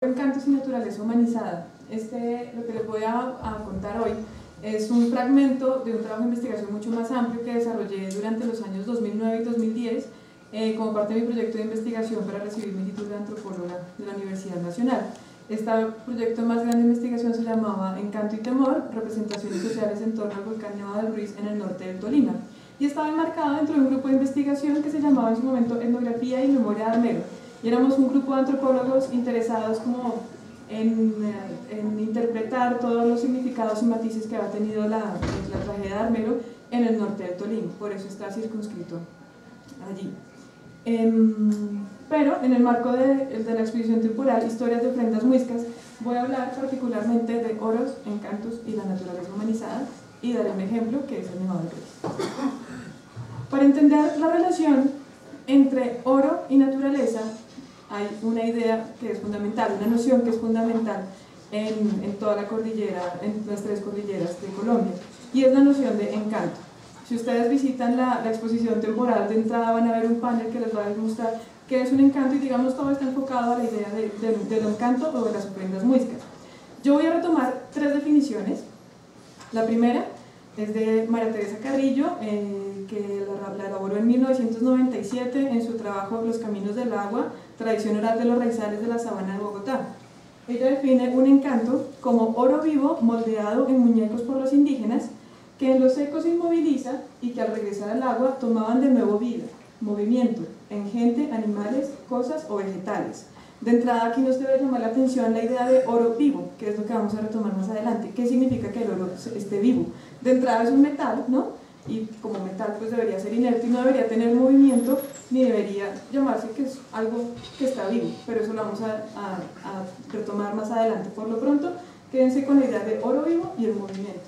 Encantos y naturaleza humanizada. Lo que les voy a contar hoy es un fragmento de un trabajo de investigación mucho más amplio que desarrollé durante los años 2009 y 2010 como parte de mi proyecto de investigación para recibir mi título de antropóloga de la Universidad Nacional. Este proyecto más grande de investigación se llamaba Encanto y Temor, representaciones sociales en torno al volcán Nevado del Ruiz en el norte del Tolima, y estaba enmarcado dentro de un grupo de investigación que se llamaba en su momento Etnografía y Memoria de Armero. Y éramos un grupo de antropólogos interesados como en interpretar todos los significados y matices que había tenido la tragedia de Armero en el norte del Tolima, por eso está circunscrito allí. Pero en el marco de la exposición temporal Historias de ofrendas muiscas, voy a hablar particularmente de oros, encantos y la naturaleza humanizada, y daré un ejemplo que es el Nevado del Ruiz. Para entender la relación entre oro y naturaleza, hay una idea que es fundamental, una noción que es fundamental en toda la cordillera, en las tres cordilleras de Colombia, y es la noción de encanto. Si ustedes visitan la exposición temporal de entrada, van a ver un panel que les va a demostrar qué es un encanto, y digamos todo está enfocado a la idea del encanto o de las ofrendas muiscas. Yo voy a retomar tres definiciones. La primera es de María Teresa Carrillo, que la elaboró en 1997 en su trabajo Los Caminos del Agua, tradición oral de los raizales de la sabana de Bogotá. Ella define un encanto como oro vivo moldeado en muñecos por los indígenas, que en los secos se inmoviliza y que al regresar al agua tomaban de nuevo vida, movimiento, en gente, animales, cosas o vegetales. De entrada aquí nos debe llamar la atención la idea de oro vivo, que es lo que vamos a retomar más adelante. ¿Qué significa que el oro esté vivo? De entrada es un metal, ¿no? Y como metal pues debería ser inerte y no debería tener movimiento, ni debería llamarse que es algo que está vivo, pero eso lo vamos a retomar más adelante. Por lo pronto, quédense con la idea de oro vivo y el movimiento.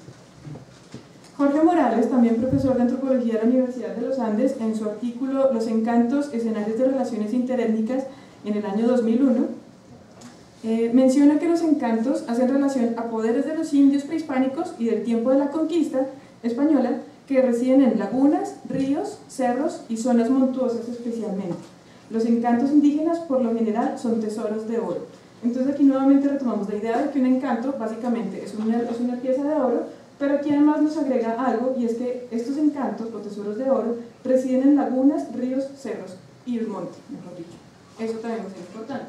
Jorge Morales, también profesor de antropología de la Universidad de los Andes, en su artículo Los encantos, escenarios de relaciones interétnicas, en el año 2001, menciona que los encantos hacen relación a poderes de los indios prehispánicos y del tiempo de la conquista española que residen en lagunas, ríos, cerros y zonas montuosas especialmente. Los encantos indígenas por lo general son tesoros de oro. Entonces aquí nuevamente retomamos la idea de que un encanto básicamente es una pieza de oro, pero aquí además nos agrega algo, y es que estos encantos o tesoros de oro residen en lagunas, ríos, cerros y el monte, mejor dicho. Eso también es importante.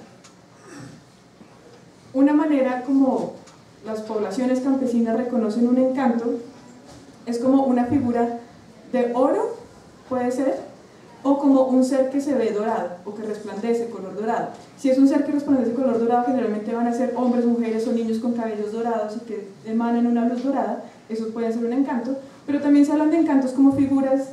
Una manera como las poblaciones campesinas reconocen un encanto es como una figura de oro, puede ser, o como un ser que se ve dorado o que resplandece color dorado. Si es un ser que resplandece color dorado, generalmente van a ser hombres, mujeres o niños con cabellos dorados y que emanan una luz dorada. Eso puede ser un encanto, pero también se hablan de encantos como figuras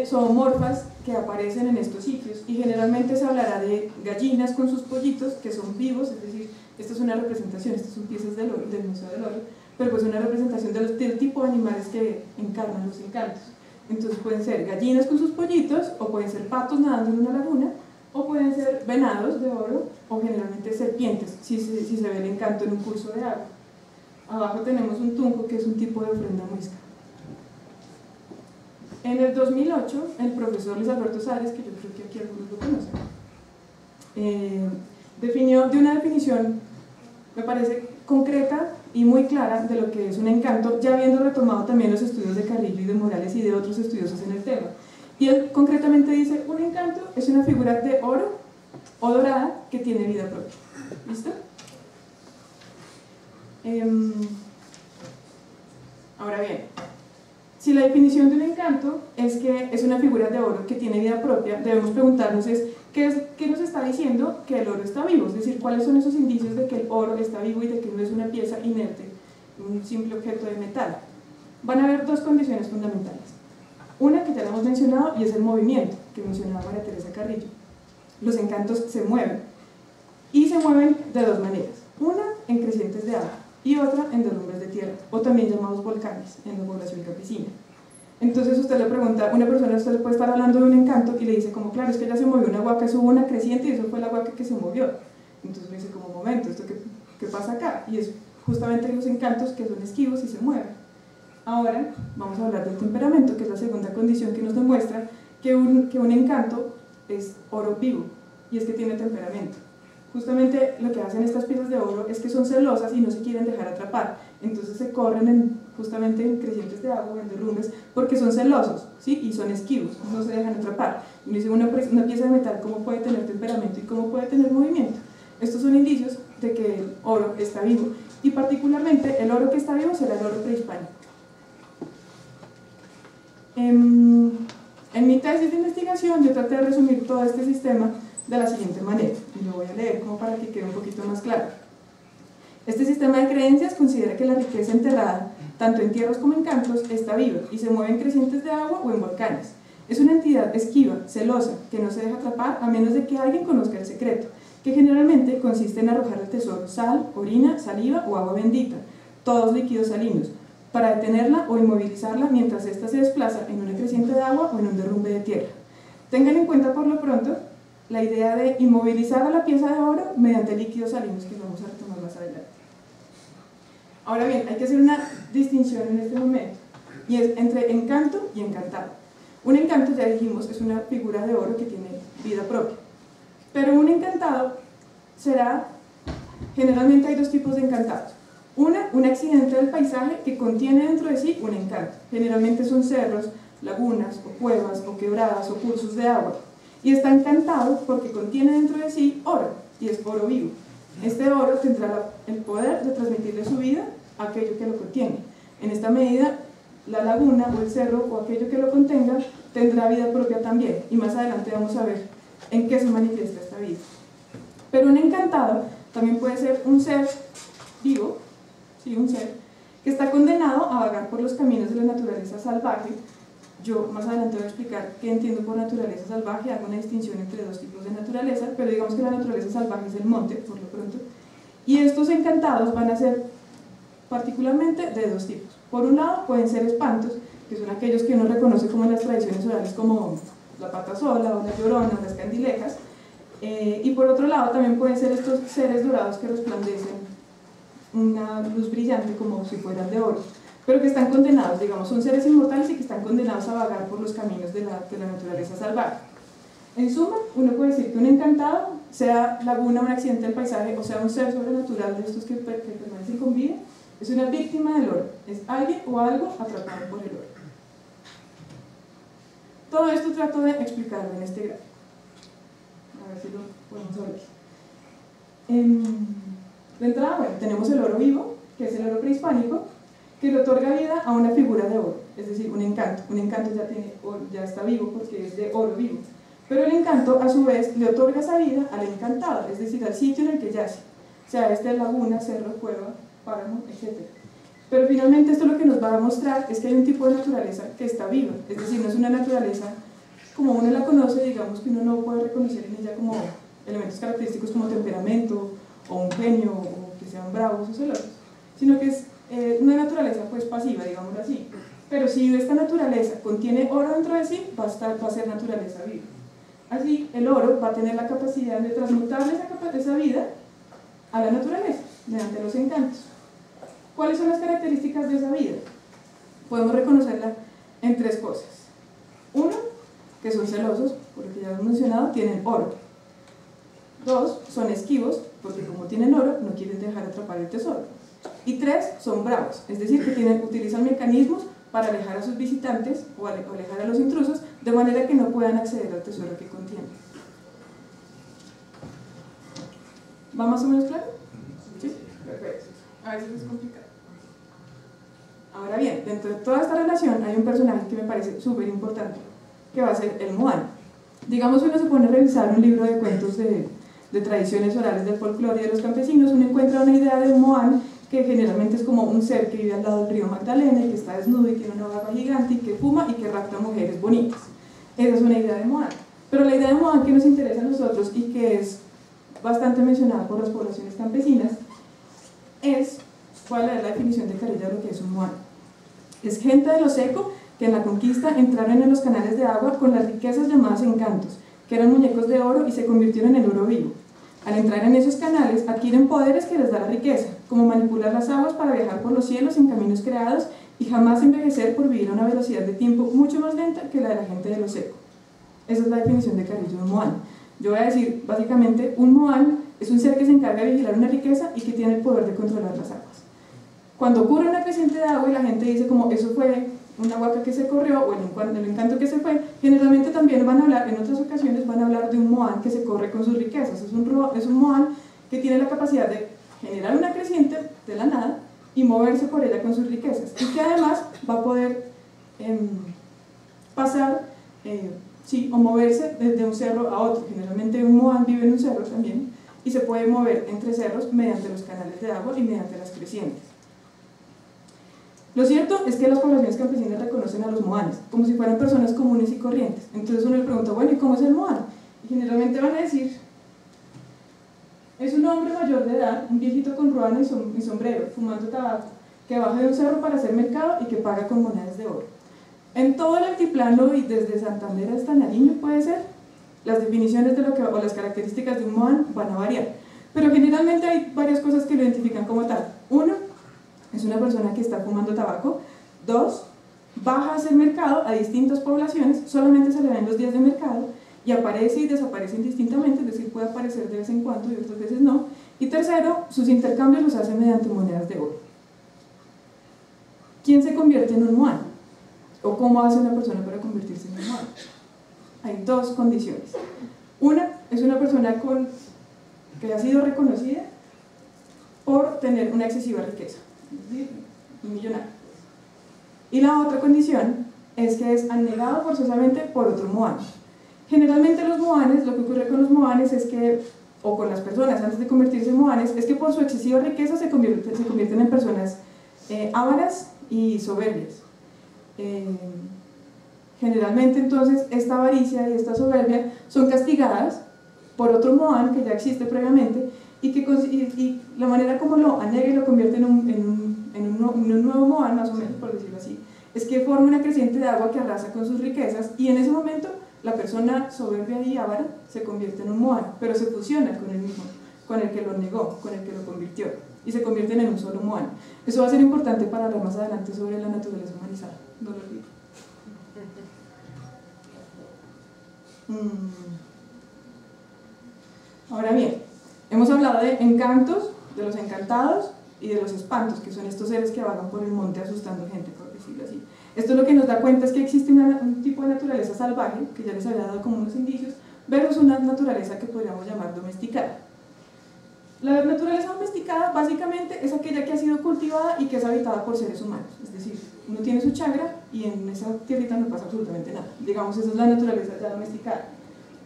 zoomorfas que aparecen en estos sitios, y generalmente se hablará de gallinas con sus pollitos que son vivos, es decir, esta es una representación, estas son piezas del Museo del Oro, pero pues una representación del tipo de animales que encarnan los encantos. Entonces pueden ser gallinas con sus pollitos, o pueden ser patos nadando en una laguna, o pueden ser venados de oro, o generalmente serpientes, si se ve el encanto en un curso de agua. Abajo tenemos un tunco, que es un tipo de ofrenda muisca. En el 2008, el profesor Luis Alberto Sales, que yo creo que aquí algunos lo conocen, definió de una definición, me parece concreta y muy clara, de lo que es un encanto, ya habiendo retomado también los estudios de Carrillo y de Morales y de otros estudiosos en el tema. Y él concretamente dice: un encanto es una figura de oro o dorada que tiene vida propia. ¿Listo? Ahora bien, si la definición de un encanto es que es una figura de oro que tiene vida propia, debemos preguntarnos ¿qué nos está diciendo que el oro está vivo? Es decir, ¿cuáles son esos indicios de que el oro está vivo y de que no es una pieza inerte, un simple objeto de metal? Van a haber dos condiciones fundamentales. Una que ya la hemos mencionado, y es el movimiento, que mencionaba María Teresa Carrillo. Los encantos se mueven, y se mueven de dos maneras. Una en crecientes de agua, y otra en derrumbes de tierra, o también llamados volcanes en la población campesina. Entonces usted le pregunta, una persona, usted le puede estar hablando de un encanto y le dice como, claro, es que ya se movió una huaca, eso hubo una creciente y eso fue la huaca que se movió. Entonces le dice como, momento, ¿esto qué pasa acá? Y es justamente los encantos que son esquivos y se mueven. Ahora vamos a hablar del temperamento, que es la segunda condición que nos demuestra que un encanto es oro vivo, y es que tiene temperamento. justamente lo que hacen estas piezas de oro es que son celosas y no se quieren dejar atrapar, entonces se corren justamente en crecientes de agua, en derrumbes, porque son celosos, ¿sí? Y son esquivos, no se dejan atrapar. Y dice, una pieza de metal, ¿cómo puede tener temperamento y cómo puede tener movimiento? Estos son indicios de que el oro está vivo, y particularmente el oro que está vivo será el oro prehispánico. En mi tesis de investigación yo traté de resumir todo este sistema de la siguiente manera, y lo voy a leer como para que quede un poquito más claro. Este sistema de creencias considera que la riqueza enterrada, tanto en tierras como en cantos, está viva y se mueve en crecientes de agua o en volcanes. Es una entidad esquiva, celosa, que no se deja atrapar a menos de que alguien conozca el secreto, que generalmente consiste en arrojar al tesoro sal, orina, saliva o agua bendita, todos líquidos salinos, para detenerla o inmovilizarla mientras ésta se desplaza en una creciente de agua o en un derrumbe de tierra. Tengan en cuenta por lo pronto la idea de inmovilizar a la pieza de oro mediante líquidos salinos, que vamos a retomar más adelante. Ahora bien, hay que hacer una distinción en este momento, y es entre encanto y encantado. Un encanto, ya dijimos, es una figura de oro que tiene vida propia, pero un encantado será, generalmente hay dos tipos de encantados. Un accidente del paisaje que contiene dentro de sí un encanto, generalmente son cerros, lagunas, o cuevas, o quebradas, o cursos de agua, y está encantado porque contiene dentro de sí oro, y es oro vivo. Este oro tendrá el poder de transmitirle su vida a aquello que lo contiene. En esta medida, la laguna o el cerro o aquello que lo contenga tendrá vida propia también, y más adelante vamos a ver en qué se manifiesta esta vida. Pero un encantado también puede ser un ser vivo, ¿sí? Un ser que está condenado a vagar por los caminos de la naturaleza salvaje. Yo más adelante voy a explicar qué entiendo por naturaleza salvaje, hago una distinción entre dos tipos de naturaleza, pero digamos que la naturaleza salvaje es el monte, por lo pronto, y estos encantados van a ser particularmente de dos tipos. Por un lado pueden ser espantos, que son aquellos que uno reconoce como en las tradiciones orales como la pata sola o la llorona, las candilejas, y por otro lado también pueden ser estos seres dorados que resplandecen una luz brillante como si fueran de oro, pero que están condenados, digamos, son seres inmortales y que están condenados a vagar por los caminos de la naturaleza salvaje. En suma, uno puede decir que un encantado, sea laguna, un accidente del paisaje, o sea un ser sobrenatural de estos que permanecen con vida, es una víctima del oro, es alguien o algo atrapado por el oro. Todo esto trato de explicarlo en este gráfico. A ver si lo podemos ver. De entrada, bueno, tenemos el oro vivo, que es el oro prehispánico, que le otorga vida a una figura de oro, es decir, un encanto. Un encanto ya está vivo porque es de oro vivo. Pero el encanto, a su vez, le otorga esa vida al encantado, es decir, al sitio en el que yace, sea este laguna, cerro, cueva, páramo, etc. Pero finalmente esto lo que nos va a mostrar es que hay un tipo de naturaleza que está viva, es decir, no es una naturaleza como uno la conoce, digamos que uno no puede reconocer en ella como elementos característicos como temperamento, o un genio, o que sean bravos o celosos, sino que es una naturaleza pues pasiva, digámoslo así. Pero si esta naturaleza contiene oro dentro de sí, va a ser naturaleza viva. Así, el oro va a tener la capacidad de transmutarle esa vida a la naturaleza, mediante los encantos. ¿Cuáles son las características de esa vida? Podemos reconocerla en tres cosas. Uno, que son celosos, por lo que ya hemos mencionado, tienen oro. Dos, son esquivos, porque como tienen oro, no quieren dejar atrapar el tesoro. Y tres, son bravos, es decir, que utilizan mecanismos para alejar a sus visitantes o alejar a los intrusos, de manera que no puedan acceder al tesoro que contiene. ¿Va más o menos claro? ¿Sí? Perfecto. A veces es complicado. Ahora bien, dentro de toda esta relación hay un personaje que me parece súper importante, que va a ser el Moán. Digamos que uno se pone a revisar un libro de cuentos de tradiciones orales del folclore y de los campesinos, uno encuentra una idea de un Moán que generalmente es como un ser que vive al lado del río Magdalena y que está desnudo y tiene una barba gigante y que fuma y que rapta mujeres bonitas. Esa es una idea de Moán. Pero la idea de Moán que nos interesa a nosotros y que es bastante mencionada por las poblaciones campesinas es, ¿cuál es la definición de Carilla de lo que es un Moán? Es gente de lo seco que en la conquista entraron en los canales de agua con las riquezas llamadas encantos, que eran muñecos de oro y se convirtieron en el oro vivo. Al entrar en esos canales adquieren poderes que les da la riqueza, como manipular las aguas para viajar por los cielos en caminos creados y jamás envejecer por vivir a una velocidad de tiempo mucho más lenta que la de la gente de lo seco. Esa es la definición de Carrillo de un Moán. Yo voy a decir, básicamente, un Moán Es un ser que se encarga de vigilar una riqueza y que tiene el poder de controlar las aguas. Cuando ocurre una creciente de agua y la gente dice como eso fue una huaca que se corrió o el encanto que se fue, generalmente también van a hablar, en otras ocasiones van a hablar de un moán que se corre con sus riquezas. Es un moán que tiene la capacidad de generar una creciente de la nada y moverse por ella con sus riquezas, y que además va a poder pasar o moverse desde un cerro a otro. Generalmente un moán vive en un cerro también y se puede mover entre cerros mediante los canales de agua y mediante las crecientes. Lo cierto es que las poblaciones campesinas reconocen a los moanes como si fueran personas comunes y corrientes. Entonces uno le pregunta, bueno, ¿y cómo es el moán? Y generalmente van a decir, es un hombre mayor de edad, un viejito con ruana y sombrero, fumando tabaco, que baja de un cerro para hacer mercado y que paga con monedas de oro. En todo el altiplano y desde Santander hasta Nariño puede ser, las definiciones de o las características de un moán van a variar, pero generalmente hay varias cosas que lo identifican como tal. Uno, es una persona que está fumando tabaco. Dos, baja a hacer mercado a distintas poblaciones, solamente se le ven los días de mercado y aparece y desaparece indistintamente, es decir, puede aparecer de vez en cuando y otras veces no. Y tercero, sus intercambios los hace mediante monedas de oro. ¿Quién se convierte en un moán? ¿O cómo hace una persona para convertirse en un moán? Hay dos condiciones. Una, es una persona que ha sido reconocida por tener una excesiva riqueza, es decir, un millonario. Y la otra condición es que es anegado forzosamente por otro moán. Generalmente los moanes, lo que ocurre con los moanes es que, o con las personas antes de convertirse en moanes, es que por su excesiva riqueza se convierten en personas ávaras y soberbias. Generalmente entonces esta avaricia y esta soberbia son castigadas por otro moán que ya existe previamente y la manera como lo anega y lo convierte en un nuevo moán, más o menos por decirlo así, es que forma una creciente de agua que arrasa con sus riquezas y en ese momento la persona soberbia y avara se convierte en un moán, pero se fusiona con el mismo, con el que lo negó, con el que lo convirtió, y se convierten en un solo moán. Eso va a ser importante para hablar más adelante sobre la naturaleza humanizada, no lo olvido. Ahora bien, hemos hablado de encantos, de los encantados y de los espantos, que son estos seres que vagan por el monte asustando gente, por decirlo así. Esto lo que nos da cuenta es que existe un tipo de naturaleza salvaje, que ya les había dado como unos indicios, versus una naturaleza que podríamos llamar domesticada. La naturaleza domesticada básicamente es aquella que ha sido cultivada y que es habitada por seres humanos, es decir, uno tiene su chagra y en esa tierrita no pasa absolutamente nada. Digamos, esa es la naturaleza ya domesticada.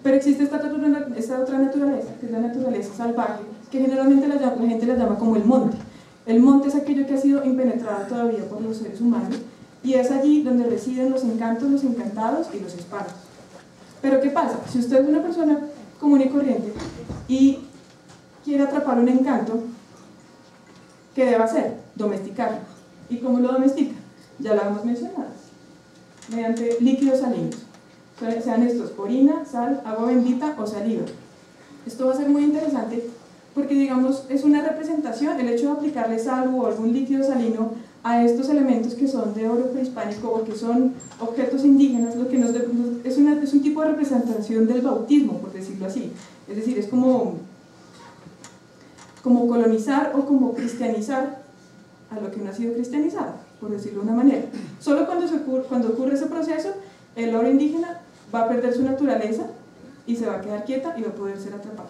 Pero existe esta otra naturaleza, que es la naturaleza salvaje, que generalmente la gente la llama como el monte. El monte es aquello que ha sido impenetrado todavía por los seres humanos y es allí donde residen los encantos, los encantados y los espantos. Pero ¿qué pasa? Si usted es una persona común y corriente y quiere atrapar un encanto, ¿qué debe hacer? Domesticarlo. ¿Y cómo lo domestica? Ya lo hemos mencionado, mediante líquidos salinos, sean estos orina, sal, agua bendita o saliva. Esto va a ser muy interesante porque, digamos, es una representación, el hecho de aplicarle sal o algún líquido salino a estos elementos que son de oro prehispánico o que son objetos indígenas, lo que es un tipo de representación del bautismo, por decirlo así. Es decir, es como colonizar o como cristianizar a lo que no ha sido cristianizado, por decirlo de una manera. Solo cuando ocurre ese proceso, el oro indígena va a perder su naturaleza y se va a quedar quieta y va a poder ser atrapada.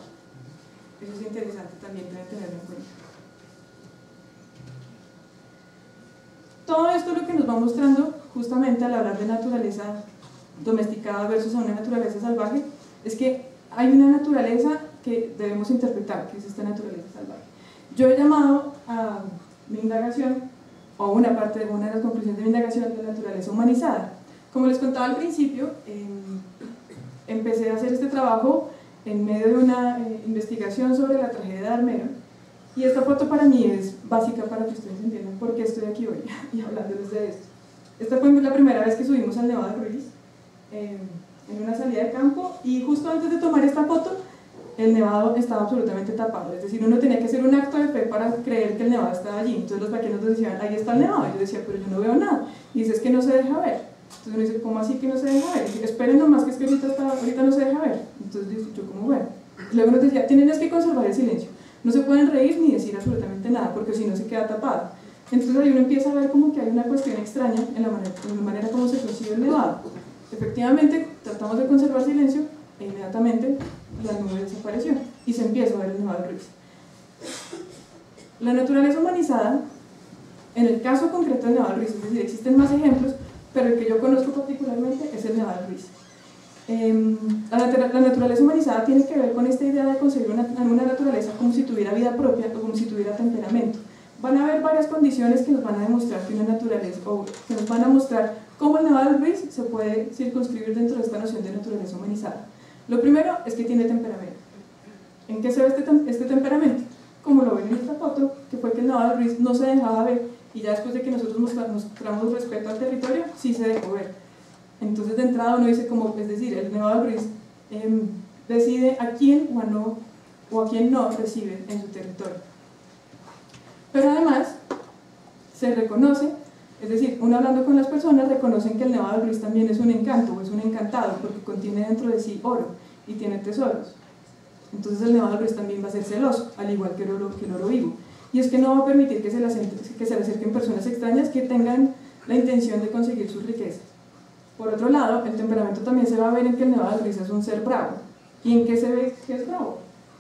Eso es interesante también, deben tenerlo en cuenta. Todo esto lo que nos va mostrando justamente al hablar de naturaleza domesticada versus a una naturaleza salvaje es que hay una naturaleza que debemos interpretar, que es esta naturaleza salvaje. Yo he llamado a mi indagación, o una parte de una de las conclusiones de mi indagación, de la naturaleza humanizada. Como les contaba al principio, empecé a hacer este trabajo en medio de una investigación sobre la tragedia de Armero, y esta foto para mí es básica para que ustedes entiendan por qué estoy aquí hoy y hablándoles de esto. Esta fue la primera vez que subimos al Nevado de Ruiz, en una salida de campo, y justo antes de tomar esta foto el nevado estaba absolutamente tapado, es decir, uno tenía que hacer un acto de fe para creer que el nevado estaba allí. Entonces los vaqueros nos decían, ahí está el nevado, y yo decía, pero yo no veo nada, y dice, es que no se deja ver. Entonces uno dice, ¿cómo así que no se deja ver? Y dice, esperen nomás que es que ahorita no se deja ver. Entonces yo como, bueno, Luego nos decía, tienen que conservar el silencio, no se pueden reír ni decir absolutamente nada, porque si no se queda tapado. Entonces ahí uno empieza a ver como que hay una cuestión extraña en la manera como se percibe el nevado. Efectivamente, tratamos de conservar silencio e inmediatamente la nube desapareció y se empieza a ver el nevado del Ruiz. La naturaleza humanizada, en el caso concreto del nevado del Ruiz, es decir, existen más ejemplos, pero el que yo conozco particularmente es el nevado del Ruiz. La naturaleza humanizada tiene que ver con esta idea de concebir una naturaleza como si tuviera vida propia o como si tuviera temperamento. Van a haber varias condiciones que nos van a demostrar que una naturaleza, o que nos van a mostrar cómo el nevado del Ruiz se puede circunscribir dentro de esta noción de naturaleza humanizada. Lo primero es que tiene temperamento. ¿En qué se ve este temperamento? Como lo ven en esta foto, que fue que el nevado del Ruiz no se dejaba ver, y ya después de que nosotros mostramos respeto al territorio, sí se dejó ver. Entonces de entrada uno dice como, es decir, el nevado del Ruiz decide a quién o a quién no recibe en su territorio. Pero además se reconoce, es decir, uno hablando con las personas reconocen que el nevado del Ruiz también es un encanto o es un encantado porque contiene dentro de sí oro y tiene tesoros. Entonces el nevado del Ruiz también va a ser celoso, al igual que el oro vivo. Y es que no va a permitir que se le acerquen personas extrañas que tengan la intención de conseguir sus riquezas. Por otro lado, el temperamento también se va a ver en que el nevado del Ruiz es un ser bravo. ¿Y en qué se ve que es bravo?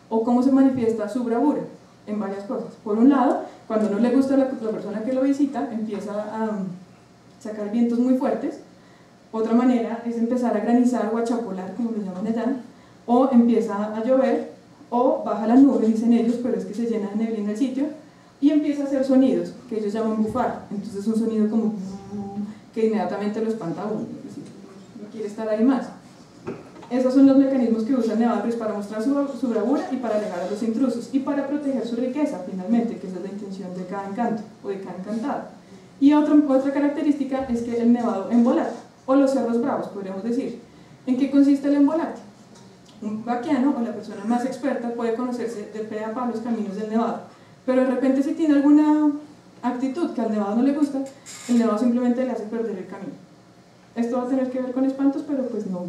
¿O cómo se manifiesta su bravura? En varias cosas. Por un lado, cuando no le gusta la persona que lo visita, empieza a sacar vientos muy fuertes. Otra manera es empezar a granizar o a chapolar, como lo llaman allá, o empieza a llover, o baja la nube, dicen ellos, pero es que se llena de neblina el sitio, y empieza a hacer sonidos, que ellos llaman bufar. Entonces un sonido como que inmediatamente lo espanta a uno, es decir, no quiere estar ahí más. Esos son los mecanismos que usa el nevado del Ruiz para mostrar su bravura y para alejar a los intrusos y para proteger su riqueza, finalmente, que esa es la intención de cada encanto o de cada encantado. Y otra característica es que el nevado embolata, o los cerros bravos, podríamos decir. ¿En qué consiste el embolate? Un vaquiano o la persona más experta puede conocerse de pe a pa los caminos del nevado, pero de repente si tiene alguna actitud que al nevado no le gusta, el nevado simplemente le hace perder el camino. Esto va a tener que ver con espantos, pero pues no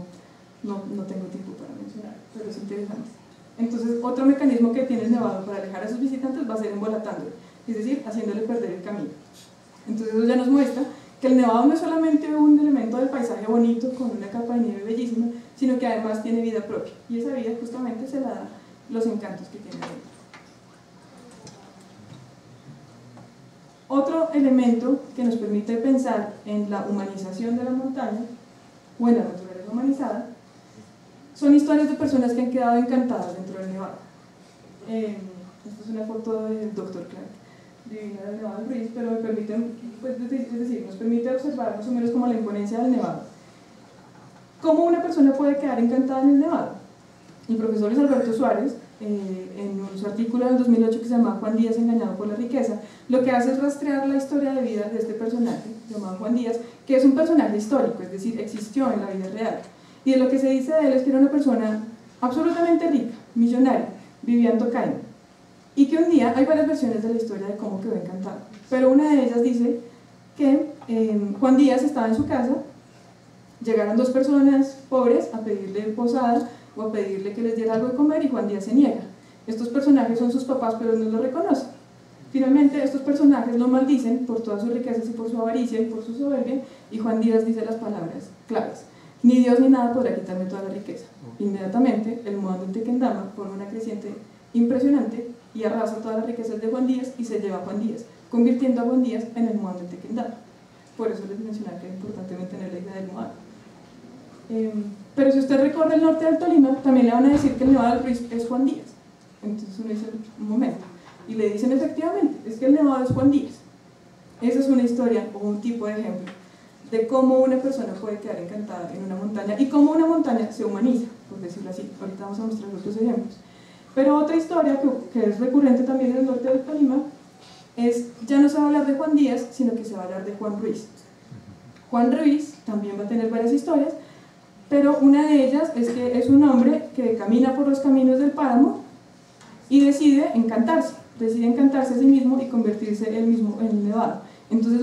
tengo tiempo para mencionar, pero es interesante. Entonces, otro mecanismo que tiene el nevado para alejar a sus visitantes va a ser embolatándolo, es decir, haciéndole perder el camino. Entonces, eso ya nos muestra que el nevado no es solamente un elemento del paisaje bonito con una capa de nieve bellísima, sino que además tiene vida propia, y esa vida justamente se la da los encantos que tiene dentro. Otro elemento que nos permite pensar en la humanización de la montaña o en la naturaleza humanizada son historias de personas que han quedado encantadas dentro del nevado. Esta es una foto del Dr. Clark, divina del nevado del Ruiz, pero me permite, pues, es decir, nos permite observar más o menos como la imponencia del nevado. ¿Cómo una persona puede quedar encantada en el nevado? El profesor Luis Alberto Suárez, en su artículo del 2008 que se llama Juan Díaz engañado por la riqueza, lo que hace es rastrear la historia de vida de este personaje llamado Juan Díaz, que es un personaje histórico, es decir, existió en la vida real. Y de lo que se dice de él es que era una persona absolutamente rica, millonaria, vivía en Tocaine. Y que un día, hay varias versiones de la historia de cómo quedó encantado, pero una de ellas dice que Juan Díaz estaba en su casa, llegaron dos personas pobres a pedirle posada o a pedirle que les diera algo de comer y Juan Díaz se niega. Estos personajes son sus papás, pero no lo reconocen. Finalmente, estos personajes lo maldicen por todas sus riquezas y por su avaricia y por su soberbia, y Juan Díaz dice las palabras claves: ni Dios ni nada podrá quitarme toda la riqueza. Inmediatamente, el Muando de Tequendama forma una creciente impresionante y arrasa todas las riquezas de Juan Díaz y se lleva a Juan Díaz, convirtiendo a Juan Díaz en el Muando de Tequendama. Por eso les mencionaba que es importante mantener la idea del Muando. Pero si usted recorre el norte del Tolima, también le van a decir que el Nevado del Ruiz es Juan Díaz. Entonces uno dice, un momento, y le dicen efectivamente, es que el Nevado es Juan Díaz. Esa es una historia o un tipo de ejemplo de cómo una persona puede quedar encantada en una montaña y cómo una montaña se humaniza, por decirlo así. Ahorita vamos a mostrar otros ejemplos. Pero otra historia que es recurrente también en el norte del Tolima es, ya no se va a hablar de Juan Díaz, sino que se va a hablar de Juan Ruiz. Juan Ruiz también va a tener varias historias, pero una de ellas es que es un hombre que camina por los caminos del páramo y decide encantarse a sí mismo y convertirse él mismo en un nevado. Entonces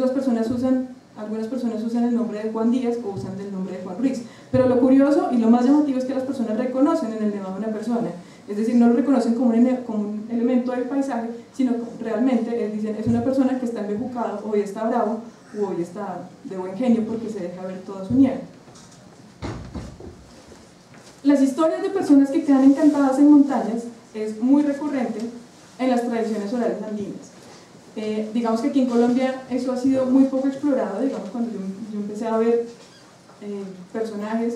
algunas personas usan el nombre de Juan Díaz o usan el nombre de Juan Ruiz, pero lo curioso y lo más llamativo es que las personas reconocen en el nevado a una persona, Es decir, no lo reconocen como un elemento del paisaje, sino que realmente dicen, es una persona que está embejucado, hoy está bravo, o hoy está de buen genio porque se deja ver toda su nieve. Las historias de personas que quedan encantadas en montañas es muy recurrente en las tradiciones orales andinas. Digamos que aquí en Colombia eso ha sido muy poco explorado. Digamos, cuando yo empecé a ver personajes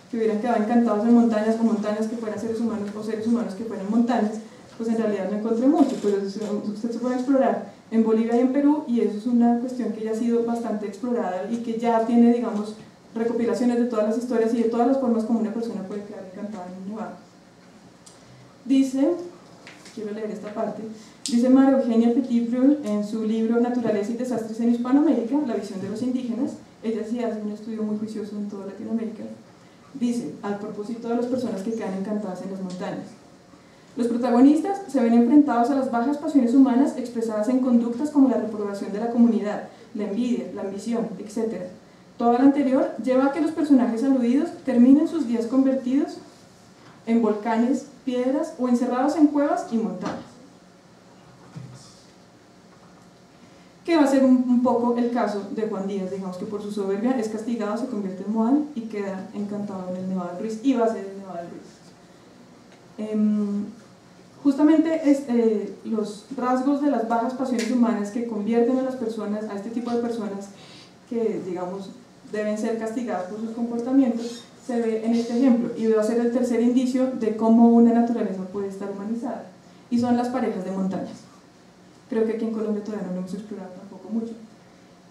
que hubieran quedado encantados en montañas, o montañas que fueran seres humanos, o seres humanos que fueran montañas, pues en realidad no encontré mucho, pero usted se puede explorar en Bolivia y en Perú, y eso es una cuestión que ya ha sido bastante explorada y que ya tiene, digamos, recopilaciones de todas las historias y de todas las formas como una persona puede quedar encantada en un nevado. Dice, quiero leer esta parte, dice María Eugenia Petit-Brul en su libro Naturaleza y Desastres en Hispanoamérica, la visión de los indígenas. Ella sí hace un estudio muy juicioso en toda Latinoamérica. Dice, al propósito de las personas que quedan encantadas en las montañas: los protagonistas se ven enfrentados a las bajas pasiones humanas expresadas en conductas como la reprobación de la comunidad, la envidia, la ambición, etc. Todo lo anterior lleva a que los personajes aludidos terminen sus días convertidos en volcanes, piedras o encerrados en cuevas y montañas. Que va a ser un poco el caso de Juan Díaz, digamos que por su soberbia es castigado, se convierte en Moán y queda encantado en el Nevado del Ruiz, y va a ser el Nevado del Ruiz. Justamente los rasgos de las bajas pasiones humanas que convierten a las personas, a este tipo de personas que, digamos, deben ser castigadas por sus comportamientos, se ve en este ejemplo, y va a ser el tercer indicio de cómo una naturaleza puede estar humanizada, y son las parejas de montañas. Creo que aquí en Colombia todavía no lo hemos explorado tampoco mucho.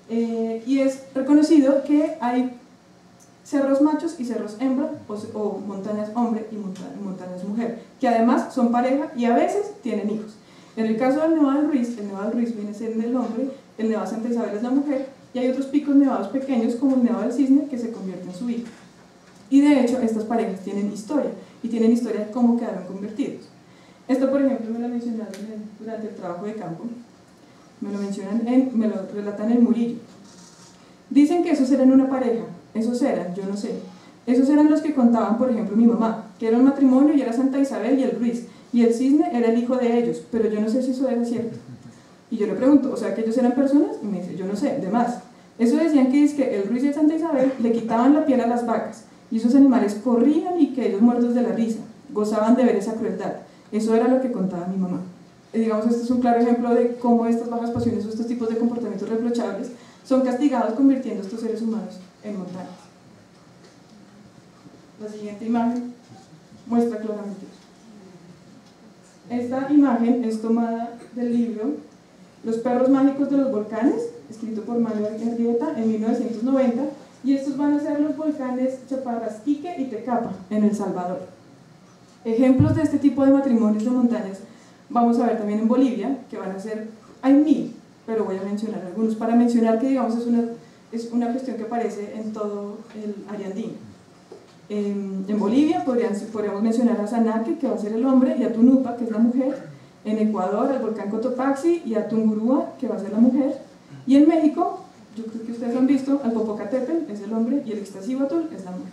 Y es reconocido que hay cerros machos y cerros hembra, o montañas hombre y montañas mujer, que además son pareja y a veces tienen hijos. En el caso del Nevado del Ruiz, el Nevado del Ruiz viene a ser el hombre, el Nevado Santa Isabel es la mujer, y hay otros picos nevados pequeños como el Nevado del Cisne que se convierte en su hijo. Y de hecho estas parejas tienen historia, y tienen historia de cómo quedaron convertidos. Esto, por ejemplo, me lo mencionaron durante el trabajo de campo, me lo relatan en Murillo. Dicen que esos eran una pareja, esos eran, yo no sé, esos eran los que contaban, por ejemplo, mi mamá, que era un matrimonio y era Santa Isabel y el Ruiz, y el Cisne era el hijo de ellos, pero yo no sé si eso era cierto. Y yo le pregunto, o sea, que ellos eran personas, y me dice, yo no sé, de más. Eso decían que es que el Ruiz y el Santa Isabel le quitaban la piel a las vacas, y esos animales corrían y que ellos muertos de la risa, gozaban de ver esa crueldad. Eso era lo que contaba mi mamá. Digamos, este es un claro ejemplo de cómo estas bajas pasiones o estos tipos de comportamientos reprochables son castigados convirtiendo a estos seres humanos en montañas. La siguiente imagen muestra claramente eso. Esta imagen es tomada del libro Los perros mágicos de los volcanes, escrito por Manuel Arrieta en 1990, y estos van a ser los volcanes Chaparrasquique y Tecapa en El Salvador. Ejemplos de este tipo de matrimonios de montañas vamos a ver también en Bolivia, que van a ser, hay 1000, pero voy a mencionar algunos, para mencionar que, digamos, es una cuestión que aparece en todo el área andina. En Bolivia podríamos mencionar a Sanaque, que va a ser el hombre, y a Tunupa, que es la mujer. En Ecuador, al volcán Cotopaxi, y a Tungurúa, que va a ser la mujer. Y en México, yo creo que ustedes lo han visto, al Popocatépetl es el hombre, y el Iztaccíhuatl es la mujer.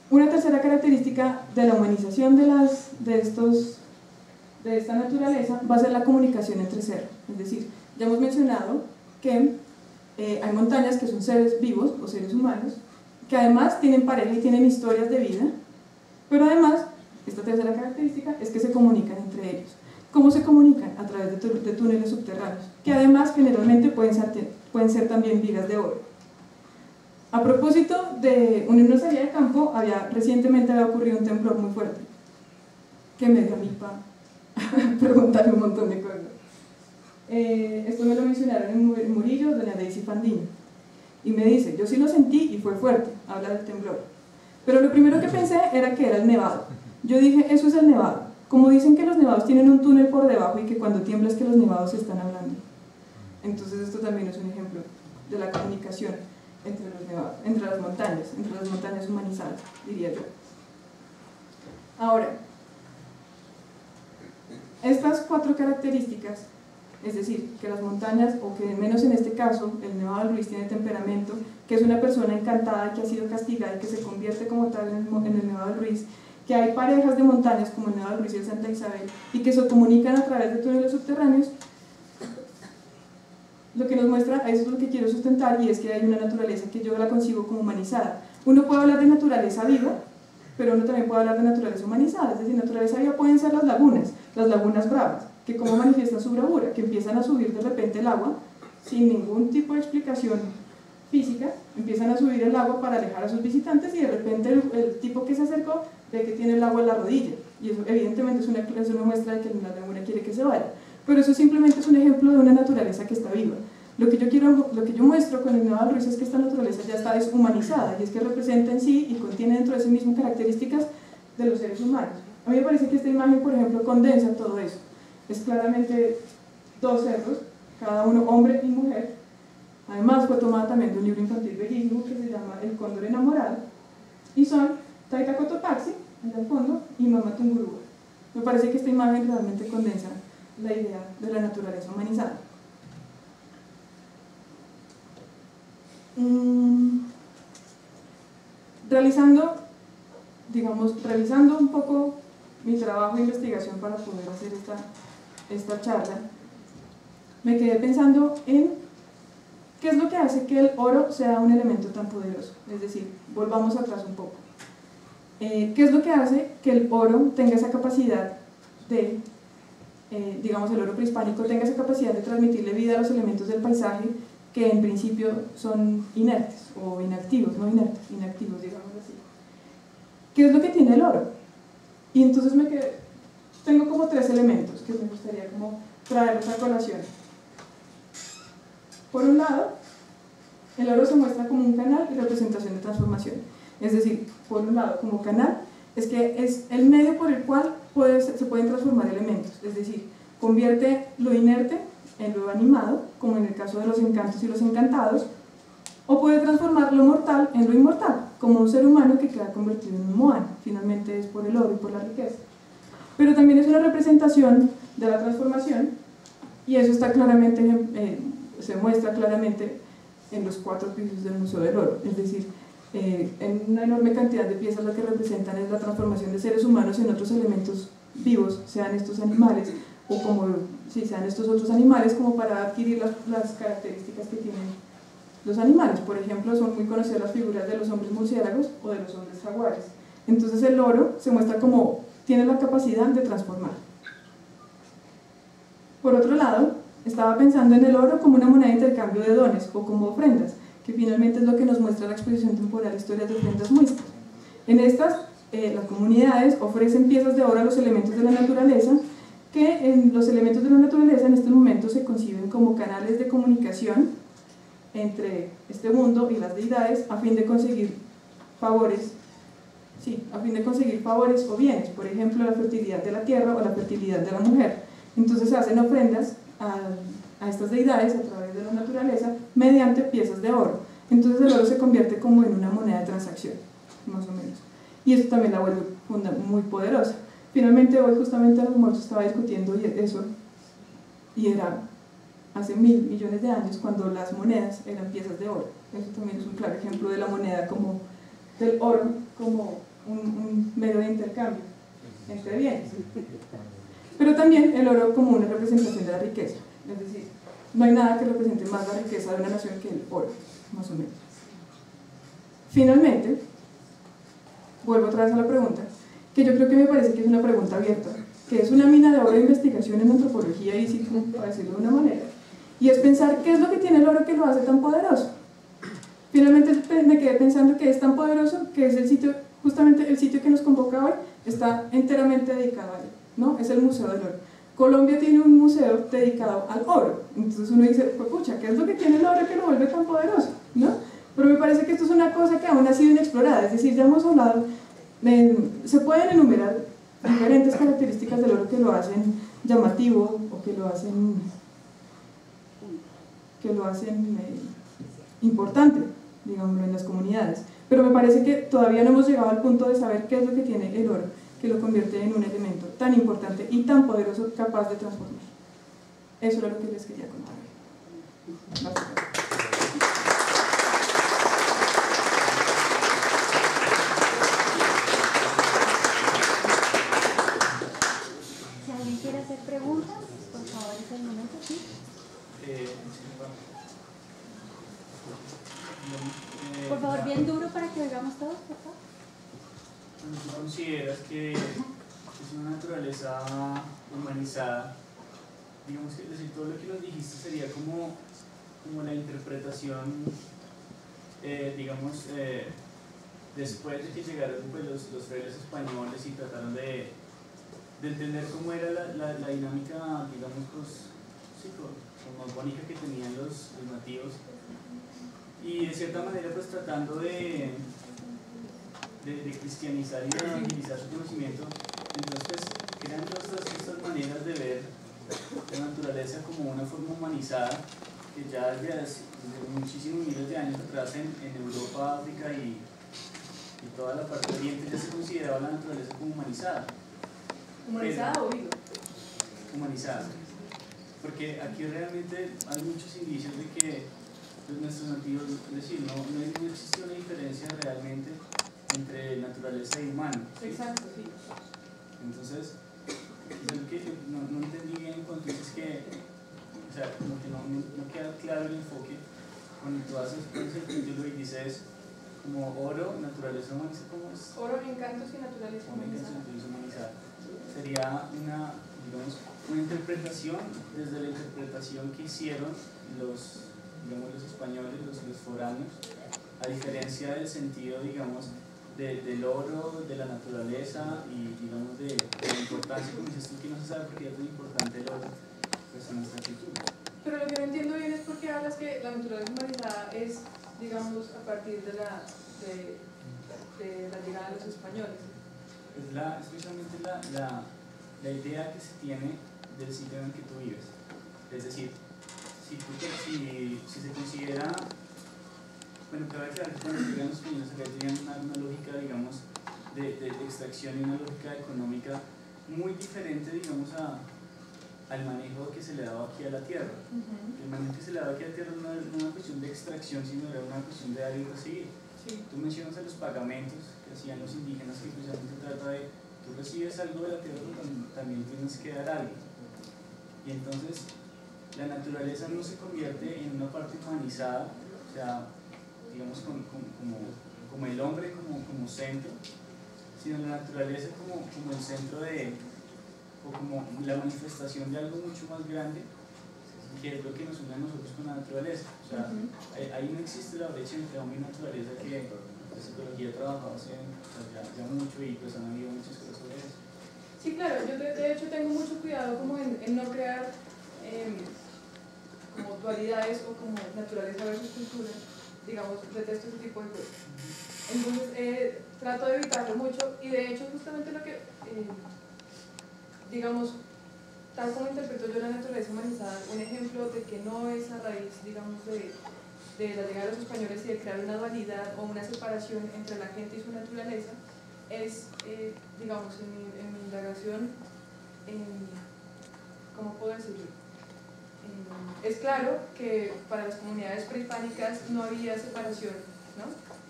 Una tercera característica de la humanización de esta naturaleza va a ser la comunicación entre seres. Es decir, ya hemos mencionado que hay montañas que son seres vivos o seres humanos, que además tienen pareja y tienen historias de vida, pero además, esta tercera característica es que se comunican entre ellos. ¿Cómo se comunican? A través de túneles subterráneos, que además generalmente pueden ser también vigas de oro. A propósito de una salida de campo, recientemente había ocurrido un temblor muy fuerte, que me dio a mí para preguntarle un montón de cosas. Esto me lo mencionaron en Murillo, doña Daisy Fandiño, y me dice, yo sí lo sentí y fue fuerte, habla del temblor. Pero lo primero que pensé era que era el nevado. Yo dije, eso es el nevado. Como dicen que los nevados tienen un túnel por debajo y que cuando tiembla es que los nevados se están hablando. Entonces esto también es un ejemplo de la comunicación entre los nevados, entre las montañas humanizadas, diría yo. Ahora, estas 4 características Es decir, que las montañas, o que menos en este caso, el Nevado del Ruiz tiene temperamento, que es una persona encantada que ha sido castigada y que se convierte como tal en el Nevado del Ruiz, que hay parejas de montañas como el Nevado del Ruiz y el Santa Isabel y que se comunican a través de túneles subterráneos. Lo que nos muestra, eso es lo que quiero sustentar, y es que hay una naturaleza que yo la concibo como humanizada. Uno puede hablar de naturaleza viva, pero uno también puede hablar de naturaleza humanizada. Es decir, naturaleza viva pueden ser las lagunas bravas, que como manifiestan su bravura, que empiezan a subir de repente el agua sin ningún tipo de explicación física, empiezan a subir el agua para alejar a sus visitantes, y de repente el tipo que se acercó ve que tiene el agua en la rodilla, y eso evidentemente es una muestra de que la laguna quiere que se vaya. Pero eso simplemente es un ejemplo de una naturaleza que está viva. Lo que yo muestro con el Nevado del Ruiz es que esta naturaleza ya está deshumanizada, y es que representa en sí y contiene dentro de sí mismo características de los seres humanos. A mí me parece que esta imagen, por ejemplo, condensa todo eso. Es claramente dos cerros, cada uno hombre y mujer. Además fue tomada también de un libro infantil bellísimo que se llama El Cóndor Enamorado, y son Taita Cotopaxi, allá al fondo, y Mama Tungurahua. Me parece que esta imagen realmente condensa la idea de la naturaleza humanizada. Revisando un poco mi trabajo de investigación para poder hacer esta charla, me quedé pensando en qué es lo que hace que el oro sea un elemento tan poderoso. Es decir, volvamos atrás un poco. ¿Qué es lo que hace que el oro tenga esa capacidad de, digamos, el oro prehispánico tenga esa capacidad de transmitirle vida a los elementos del paisaje que en principio son inertes o inactivos, no inertes, inactivos, digamos así? ¿Qué es lo que tiene el oro? Y entonces tengo como tres elementos que me gustaría como traerlos a colación. Por un lado, el oro se muestra como un canal y representación de transformación. Es decir, por un lado, como canal, es que es el medio por el cual se pueden transformar elementos. Es decir, convierte lo inerte en lo animado, como en el caso de los encantos y los encantados, o puede transformar lo mortal en lo inmortal, como un ser humano que queda convertido en un moán. Finalmente es por el oro y por la riqueza. Pero también es una representación de la transformación, y eso está claramente, se muestra claramente en los 4 pisos del Museo del Oro. Es decir, en una enorme cantidad de piezas lo que representan es la transformación de seres humanos en otros elementos vivos, sean estos animales, o como si sean estos otros animales, como para adquirir las características que tienen los animales. Por ejemplo, son muy conocidas las figuras de los hombres murciélagos o de los hombres jaguares. Entonces el oro se muestra como tiene la capacidad de transformar. Por otro lado, estaba pensando en el oro como una moneda de intercambio de dones o como ofrendas, que finalmente es lo que nos muestra la exposición temporal Historias de Ofrendas Muiscas. En estas, las comunidades ofrecen piezas de oro a los elementos de la naturaleza, que en los elementos de la naturaleza en este momento se conciben como canales de comunicación entre este mundo y las deidades a fin de conseguir favores, o bienes, por ejemplo la fertilidad de la tierra o la fertilidad de la mujer. Entonces se hacen ofrendas a estas deidades a través de la naturaleza mediante piezas de oro. Entonces el oro se convierte como en una moneda de transacción, más o menos, y eso también la vuelve muy poderosa. Finalmente hoy justamente a los muertos estaba discutiendo eso, y era hace 1000 millones de años cuando las monedas eran piezas de oro. Eso también es un claro ejemplo de la moneda del oro como un medio de intercambio entre bienes. Pero también el oro como una representación de la riqueza, es decir, no hay nada que represente más la riqueza de una nación que el oro, más o menos. Finalmente, vuelvo otra vez a la pregunta, que yo creo que me parece que es una pregunta abierta, que es una mina de oro de investigación en antropología y ciclo, para decirlo de una manera, y es pensar qué es lo que tiene el oro que lo hace tan poderoso. Finalmente me quedé pensando que es tan poderoso que es el sitio, justamente el sitio que nos convoca hoy, está enteramente dedicado a él, ¿no? Es el Museo del Oro. Colombia tiene un museo dedicado al oro, entonces uno dice, pues pucha, ¿qué es lo que tiene el oro que lo vuelve tan poderoso? ¿No? Pero me parece que esto es una cosa que aún ha sido inexplorada, es decir, ya hemos hablado, se pueden enumerar diferentes características del oro que lo hacen llamativo o que lo hacen importante, digámoslo, en las comunidades, pero me parece que todavía no hemos llegado al punto de saber qué es lo que tiene el oro que lo convierte en un elemento tan importante y tan poderoso capaz de transformar. Eso era lo que les quería contar. Básicamente. Si alguien quiere hacer preguntas, por favor, es el momento, ¿sí? Por favor, bien duro para que oigamos todos, por favor. ¿Tú consideras que es una naturaleza humanizada? Digamos que decir, todo lo que nos dijiste sería como la interpretación, después de que llegaron pues, los frailes españoles y trataron de entender cómo era la dinámica, digamos, pues, sí, cosmogónica que tenían los nativos, y de cierta manera pues tratando de cristianizar y de evangelizar su conocimiento. Entonces pues, crean todas estas maneras de ver la naturaleza como una forma humanizada que ya desde muchísimos miles de años atrás en Europa, África y toda la parte oriente ya se consideraba la naturaleza como humanizada. ¿Humanizada o viva? Humanizada. Porque aquí realmente hay muchos indicios de que pues, nuestros nativos, es decir, no existe una diferencia realmente entre naturaleza y humano. ¿Sí? Exacto, sí. Entonces, lo que no entendí bien cuando dices que, o sea, como que no queda claro el enfoque cuando tú haces el título y dices como oro, naturaleza humanizada, ¿cómo es? Oro, encantos y naturaleza humanizada. Sería una interpretación desde la interpretación que hicieron los españoles, los foráneos, a diferencia del sentido, digamos, del oro, de la naturaleza y, digamos, de la importancia, como dices tú, que no se sabe por qué es muy importante el oro, pues en nuestra cultura. Pero lo que no entiendo bien es por qué hablas que la naturaleza humanizada es, digamos, a partir de la llegada de los españoles. Es precisamente la idea que se tiene del sitio en el que tú vives. Es decir, si se considera, bueno, cabe aclarar que cuando llegan los españoles acá tenían una lógica, digamos, de extracción y una lógica económica muy diferente, digamos, al manejo que se le daba aquí a la tierra. El manejo que se le daba aquí a la tierra no era una cuestión de extracción, sino era una cuestión de dar y recibir. Sí. Tú mencionas a los pagamentos que hacían los indígenas, que precisamente trata de, tú recibes algo de la tierra, pero también tienes que dar algo. Y entonces, la naturaleza no se convierte en una parte humanizada, o sea, digamos como el hombre como centro, sino la naturaleza como el centro o como la manifestación de algo mucho más grande, que es lo que nos une a nosotros con la naturaleza. O sea, ahí no existe la brecha entre hombre y naturaleza que la psicología ha trabajado hace ya mucho y pues han habido muchas cosas sobre eso. Sí, claro, yo de hecho tengo mucho cuidado como en no crear como dualidades o como naturaleza versus cultura, digamos, detesto ese tipo de cosas. Entonces trato de evitarlo mucho y de hecho justamente lo que, digamos, tal como interpreto yo la naturaleza humanizada, un ejemplo de que no es a raíz, digamos, de la llegada de los españoles y de crear una dualidad o una separación entre la gente y su naturaleza, es, digamos, en mi indagación, ¿cómo puedo decirlo? Es claro que para las comunidades prehispánicas no había separación, ¿no?,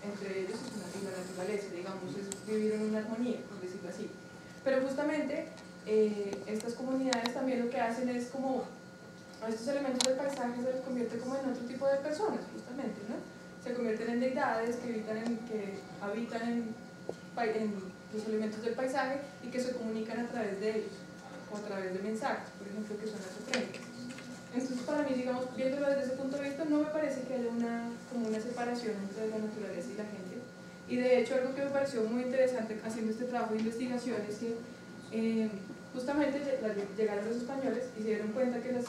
entre ellos y la naturaleza, digamos, vivieron en una armonía, por decirlo así. Pero justamente estas comunidades también lo que hacen es como a estos elementos del paisaje se los convierte como en otro tipo de personas, justamente, ¿no? Se convierten en deidades que habitan en los elementos del paisaje y que se comunican a través de ellos, o a través de mensajes, por ejemplo, que son las ofrendas. Entonces, para mí, digamos, viéndolo desde ese punto de vista, no me parece que haya como una separación entre la naturaleza y la gente. Y de hecho, algo que me pareció muy interesante haciendo este trabajo de investigación es que justamente llegaron los españoles y se dieron cuenta que las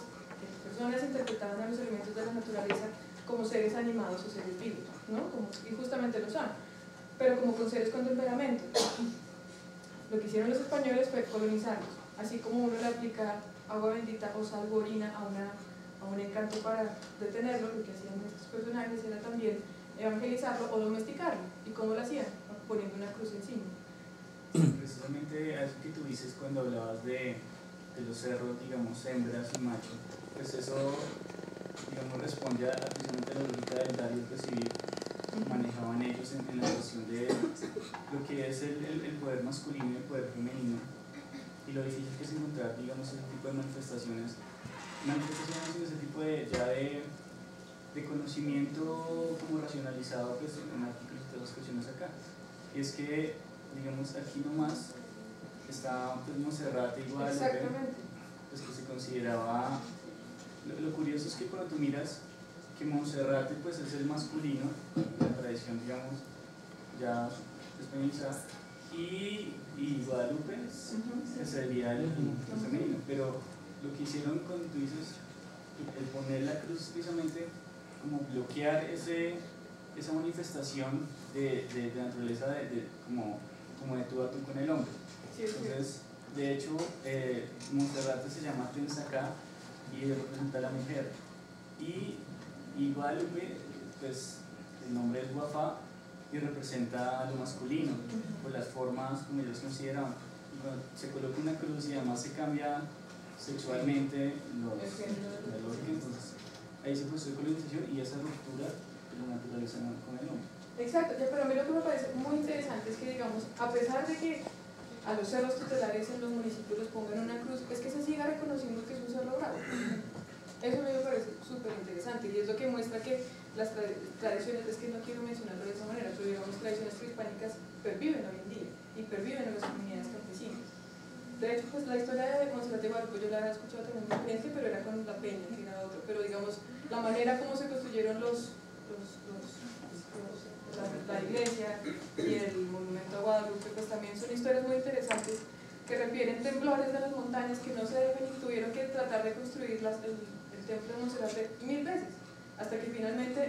personas interpretaban a los elementos de la naturaleza como seres animados o seres vivos, ¿no? Y justamente lo son, pero como con seres con temperamento. Lo que hicieron los españoles fue colonizarlos, así como uno le aplica agua bendita o salvo orina a un encanto para detenerlo, lo que hacían estos personajes era también evangelizarlo o domesticarlo. ¿Y cómo lo hacían? Poniendo una cruz encima. Precisamente eso que tú dices cuando hablabas de los cerros, digamos, hembras y machos, pues eso, digamos, responde precisamente a la lógica del dar y el recibir que manejaban ellos en la cuestión de lo que es el poder masculino y el poder femenino, y lo difícil que es encontrar, digamos, ese tipo de manifestaciones en ese tipo de conocimiento como racionalizado, pues en artículos y todas las cuestiones acá. Y es que, digamos, aquí nomás está pues Monserrate igual, pues que se consideraba, lo curioso es que cuando tú miras que Monserrate pues es el masculino, la tradición, digamos, ya feminizada, y Guadalupe que sería el femenino, pero lo que hicieron cuando tú dices el poner la cruz precisamente como bloquear esa manifestación de naturaleza como de tú a tú con el hombre. Entonces, de hecho, Monserrate se llama Tensacá y representa a la mujer, y Guadalupe, pues el nombre es Guafá y representa a lo masculino, por las formas como ellos consideraban. Y cuando se coloca una cruz y además se cambia sexualmente la lógica, entonces ahí se produce colonización y esa ruptura de la naturaleza con el hombre. Exacto, pero a mí lo que me parece muy interesante es que, digamos, a pesar de que a los cerros tutelares en los municipios los pongan una cruz, es que se siga reconociendo que es un cerro bravo. Eso a mí me parece súper interesante y es lo que muestra que las tradiciones, es que no quiero mencionarlo de esa manera, pero digamos tradiciones prehispánicas perviven hoy en día y perviven en las comunidades campesinas. De hecho, pues la historia de Monserrate Guadalupe yo la había escuchado también diferente, pero era con la peña, que era otro. Pero digamos, la manera como se construyeron la iglesia y el monumento a Guadalupe, pues también son historias muy interesantes que refieren temblores de las montañas que no se deben y tuvieron que tratar de construir el templo de Monserrate 1000 veces, hasta que finalmente